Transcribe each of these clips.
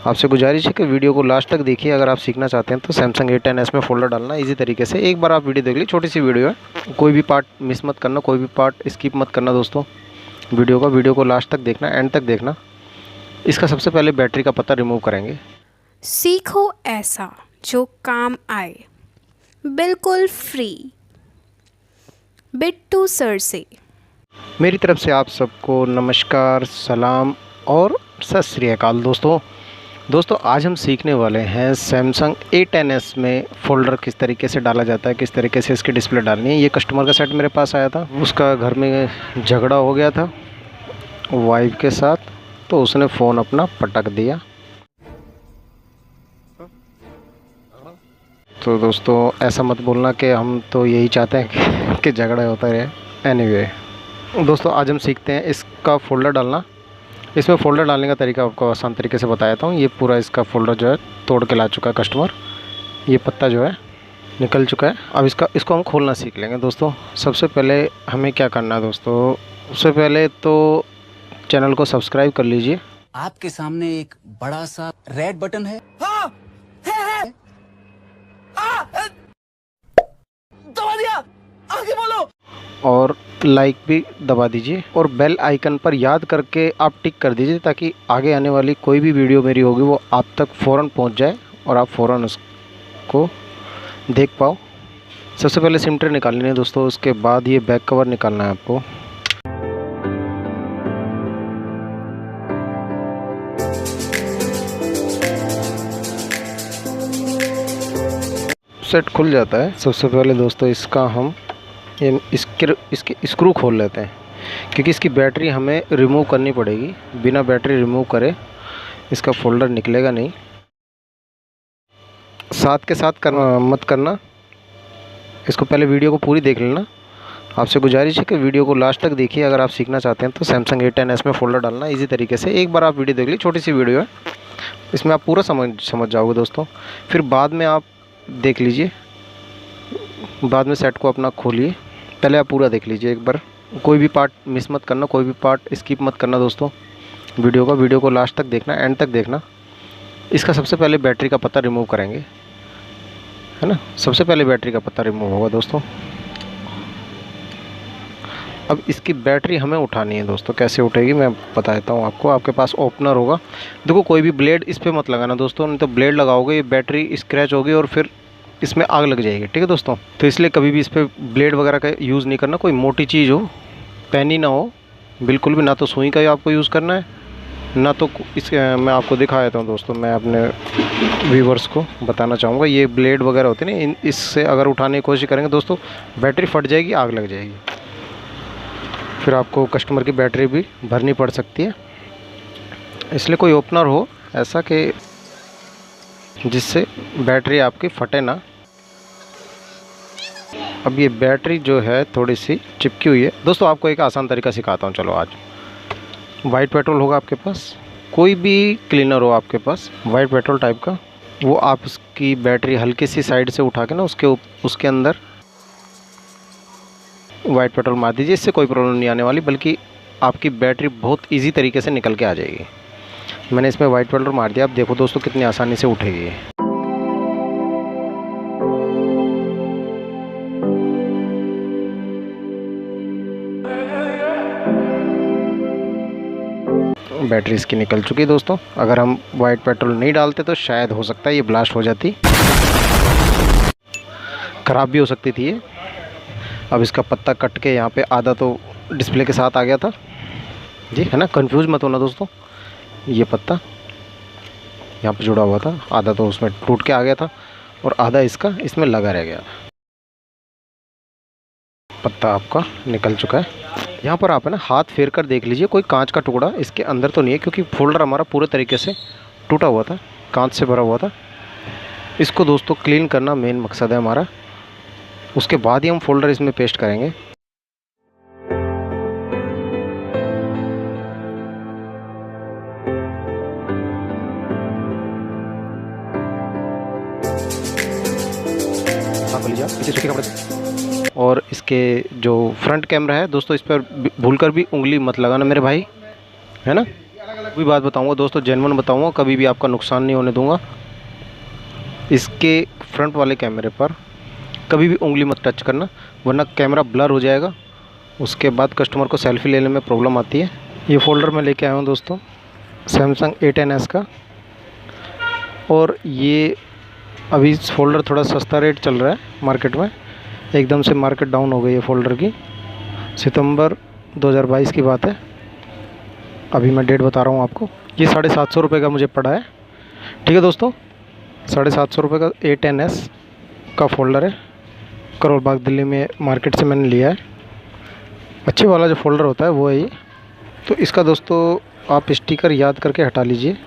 आपसे गुजारिश है कि वीडियो को लास्ट तक देखिए। अगर आप सीखना चाहते हैं तो सैमसंग A10s में फ़ोल्डर डालना इजी तरीके से। एक बार आप वीडियो देख लीजिए, छोटी सी वीडियो है, कोई भी पार्ट मिस मत करना, कोई भी पार्ट स्किप मत करना दोस्तों। वीडियो को लास्ट तक देखना, एंड तक देखना। इसका सबसे पहले बैटरी का पत्ता रिमूव करेंगे। सीखो ऐसा जो काम आए, बिल्कुल फ्री, बिट्टू सर से। मेरी तरफ से आप सबको नमस्कार, सलाम और सत श्री अकाल दोस्तों आज हम सीखने वाले हैं सैमसंग A10s में फ़ोल्डर किस तरीके से डाला जाता है, किस तरीके से इसकी डिस्प्ले डालनी है। ये कस्टमर का सेट मेरे पास आया था, उसका घर में झगड़ा हो गया था वाइफ के साथ, तो उसने फ़ोन अपना पटक दिया। तो दोस्तों ऐसा मत बोलना कि हम तो यही चाहते हैं कि झगड़ा होता रहे। एनीवे दोस्तों आज हम सीखते हैं इसका फ़ोल्डर डालना। इसमें फ़ोल्डर डालने का तरीका आपको आसान तरीके से बताया था। ये पूरा इसका फ़ोल्डर जो है तोड़ के ला चुका है कस्टमर। ये पत्ता जो है निकल चुका है। अब इसको हम खोलना सीख लेंगे दोस्तों। सबसे पहले हमें क्या करना है दोस्तों, सबसे पहले तो चैनल को सब्सक्राइब कर लीजिए। आपके सामने एक बड़ा सा रेड बटन है, हाँ, है। दबा दिया, आगे बोलो। और लाइक भी दबा दीजिए और बेल आइकन पर याद करके आप टिक कर दीजिए, ताकि आगे आने वाली कोई भी वीडियो मेरी होगी वो आप तक फ़ौरन पहुंच जाए और आप फ़ौरन उसको देख पाओ। सबसे पहले सिम ट्रे निकालनी है दोस्तों, उसके बाद ये बैक कवर निकालना है आपको। सेट खुल जाता है। सबसे पहले दोस्तों इसका हम इसके स्क्रू खोल लेते हैं, क्योंकि इसकी बैटरी हमें रिमूव करनी पड़ेगी। बिना बैटरी रिमूव करे इसका फ़ोल्डर निकलेगा नहीं। साथ के साथ मत करना, इसको पहले वीडियो को पूरी देख लेना। आपसे गुजारिश है कि वीडियो को लास्ट तक देखिए। अगर आप सीखना चाहते हैं तो सैमसंग A10s में फ़ोल्डर डालना इजी तरीके से। एक बार आप वीडियो देख लीजिए, छोटी सी वीडियो है, इसमें आप पूरा समझ जाओगे दोस्तों। फिर बाद में आप देख लीजिए, बाद में सेट को अपना खोलिए। पहले आप पूरा देख लीजिए एक बार, कोई भी पार्ट मिस मत करना, कोई भी पार्ट स्किप मत करना दोस्तों। वीडियो को लास्ट तक देखना, एंड तक देखना। इसका सबसे पहले बैटरी का पत्ता रिमूव करेंगे, है ना। सबसे पहले बैटरी का पत्ता रिमूव होगा दोस्तों। अब इसकी बैटरी हमें उठानी है दोस्तों। कैसे उठेगी मैं बता देता हूँ आपको। आपके पास ओपनर होगा, देखो कोई भी ब्लेड इस पर मत लगाना दोस्तों, नहीं तो ब्लेड लगाओगे ये बैटरी स्क्रैच होगी और फिर इसमें आग लग जाएगी, ठीक है दोस्तों। तो इसलिए कभी भी इस पर ब्लेड वगैरह का यूज़ नहीं करना। कोई मोटी चीज़ हो, पैनी ना हो बिल्कुल भी, ना तो सुई का ही आपको यूज़ करना है, ना तो मैं आपको दिखा देता हूँ दोस्तों। मैं अपने व्यूवर्स को बताना चाहूँगा, ये ब्लेड वगैरह होते हैं ना, इससे अगर उठाने की कोशिश करेंगे दोस्तों बैटरी फट जाएगी, आग लग जाएगी। फिर आपको कस्टमर की बैटरी भी भरनी पड़ सकती है। इसलिए कोई ओपनर हो ऐसा कि जिससे बैटरी आपकी फटे ना। अब ये बैटरी जो है थोड़ी सी चिपकी हुई है दोस्तों। आपको एक आसान तरीका सिखाता हूँ, चलो। आज वाइट पेट्रोल होगा आपके पास, कोई भी क्लीनर हो आपके पास वाइट पेट्रोल टाइप का, वो आप उसकी बैटरी हल्की सी साइड से उठा के ना उसके अंदर वाइट पेट्रोल मार दीजिए। इससे कोई प्रॉब्लम नहीं आने वाली, बल्कि आपकी बैटरी बहुत ईजी तरीके से निकल के आ जाएगी। मैंने इसमें वाइट पेट्रोल मार दिया। आप देखो दोस्तों कितनी आसानी से उठेगी। बैटरी इसकी निकल चुकी है दोस्तों। अगर हम वाइट पेट्रोल नहीं डालते तो शायद हो सकता है ये ब्लास्ट हो जाती, ख़राब भी हो सकती थी ये। अब इसका पत्ता कट के यहाँ पे आधा तो डिस्प्ले के साथ आ गया था जी, है ना। कंफ्यूज मत होना दोस्तों, ये पत्ता यहाँ पे जुड़ा हुआ था, आधा तो उसमें टूट के आ गया था और आधा इसका इसमें लगा रह गया। पत्ता आपका निकल चुका है। यहाँ पर आप है ना हाथ फेर कर देख लीजिए, कोई कांच का टुकड़ा इसके अंदर तो नहीं है, क्योंकि फोल्डर हमारा पूरे तरीके से टूटा हुआ था, कांच से भरा हुआ था। इसको दोस्तों क्लीन करना मेन मकसद है हमारा। उसके बाद ही हम फोल्डर इसमें पेस्ट करेंगे। और इसके जो फ्रंट कैमरा है दोस्तों, इस पर भूलकर भी उंगली मत लगाना मेरे भाई, है ना। कोई बात बताऊंगा दोस्तों, जेन्युइन बताऊंगा, कभी भी आपका नुकसान नहीं होने दूंगा। इसके फ्रंट वाले कैमरे पर कभी भी उंगली मत टच करना, वरना कैमरा ब्लर हो जाएगा। उसके बाद कस्टमर को सेल्फी लेने में प्रॉब्लम आती है। ये फ़ोल्डर मैं लेके आया हूँ दोस्तों सैमसंग A10s का, और ये अभी इस फ़ोल्डर थोड़ा सस्ता रेट चल रहा है मार्केट में। एकदम से मार्केट डाउन हो गई है फ़ोल्डर की। सितंबर 2022 की बात है, अभी मैं डेट बता रहा हूँ आपको। ये 750 रुपये का मुझे पड़ा है। ठीक है दोस्तों, 750 रुपये का A10s का फ़ोल्डर है। करोल बाग दिल्ली में मार्केट से मैंने लिया है। अच्छे वाला जो फ़ोल्डर होता है वो है ये। तो इसका दोस्तों आप स्टिकर याद करके हटा लीजिए।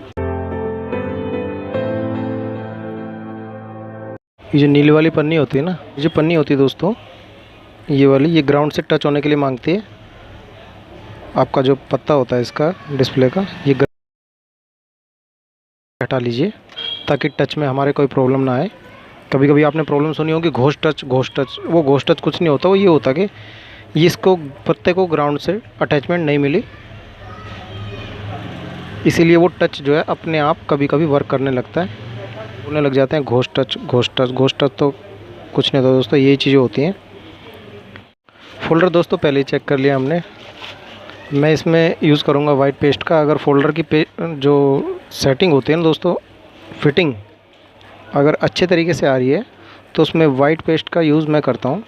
ये जो नीली वाली पन्नी होती है ना, ये जो पन्नी होती है दोस्तों, ये वाली, ये ग्राउंड से टच होने के लिए मांगती है। आपका जो पत्ता होता है इसका डिस्प्ले का, ये हटा लीजिए ताकि टच में हमारे कोई प्रॉब्लम ना आए। कभी कभी आपने प्रॉब्लम सुनी होगी घोस्ट टच। वो घोस्ट टच कुछ नहीं होता। वो ये होता कि ये इसको पत्ते को ग्राउंड से अटैचमेंट नहीं मिली, इसीलिए वो टच जो है अपने आप कभी कभी वर्क करने लगता है। बोलने लग जाते हैं घोस्ट टच तो कुछ नहीं होता दोस्तों, यही चीज़ें होती हैं। फ़ोल्डर दोस्तों पहले ही चेक कर लिया हमने। मैं इसमें यूज़ करूँगा वाइट पेस्ट का। अगर फ़ोल्डर की जो सेटिंग होती है ना दोस्तों, फिटिंग अगर अच्छे तरीके से आ रही है तो उसमें वाइट पेस्ट का यूज़ मैं करता हूँ।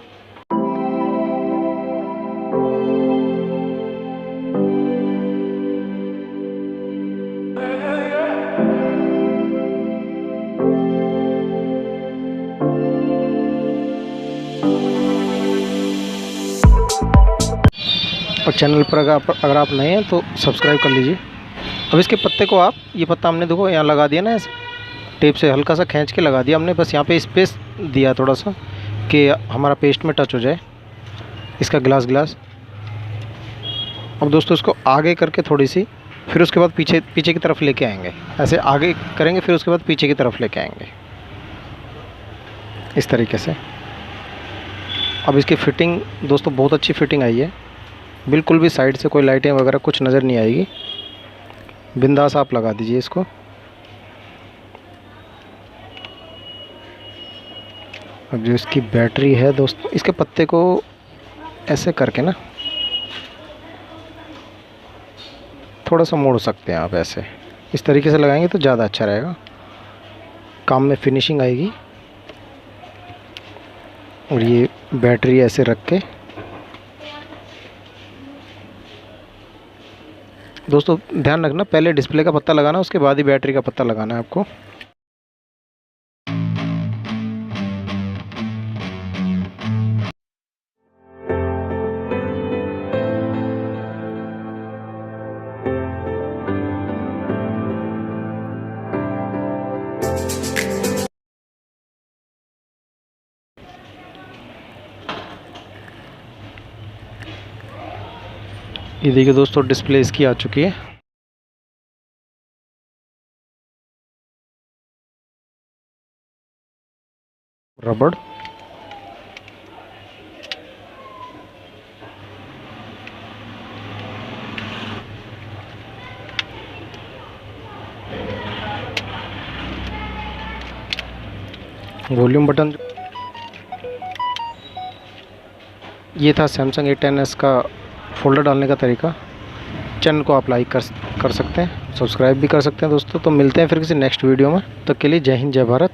और चैनल पर अगर आप नए हैं तो सब्सक्राइब कर लीजिए। अब इसके पत्ते को आप, ये पत्ता हमने देखो यहाँ लगा दिया ना, ऐसे टेप से हल्का सा खींच के लगा दिया हमने। बस यहाँ पे स्पेस दिया थोड़ा सा कि हमारा पेस्ट में टच हो जाए इसका ग्लास। अब दोस्तों इसको आगे करके थोड़ी सी, फिर उसके बाद पीछे की तरफ लेके आएंगे। ऐसे आगे करेंगे, फिर उसके बाद पीछे की तरफ लेके आएंगे इस तरीके से। अब इसकी फ़िटिंग दोस्तों बहुत अच्छी फ़िटिंग आई है। बिल्कुल भी साइड से कोई लाइटें वगैरह कुछ नज़र नहीं आएगी। बिंदास आप लगा दीजिए इसको। अब जो इसकी बैटरी है दोस्तों, इसके पत्ते को ऐसे करके ना थोड़ा सा मोड़ सकते हैं आप। ऐसे इस तरीके से लगाएंगे तो ज़्यादा अच्छा रहेगा, काम में फिनिशिंग आएगी। और ये बैटरी ऐसे रख के दोस्तों ध्यान रखना, पहले डिस्प्ले का पत्ता लगाना, उसके बाद ही बैटरी का पत्ता लगाना है आपको। ये देखिए दोस्तों डिस्प्ले इसकी आ चुकी है। रबड़ वॉल्यूम बटन। ये था सैमसंग A10s का फ़ोल्डर डालने का तरीका। चैनल को आप लाइक कर सकते हैं, सब्सक्राइब भी कर सकते हैं दोस्तों। तो मिलते हैं फिर किसी नेक्स्ट वीडियो में। तब के लिए जय हिंद, जय भारत।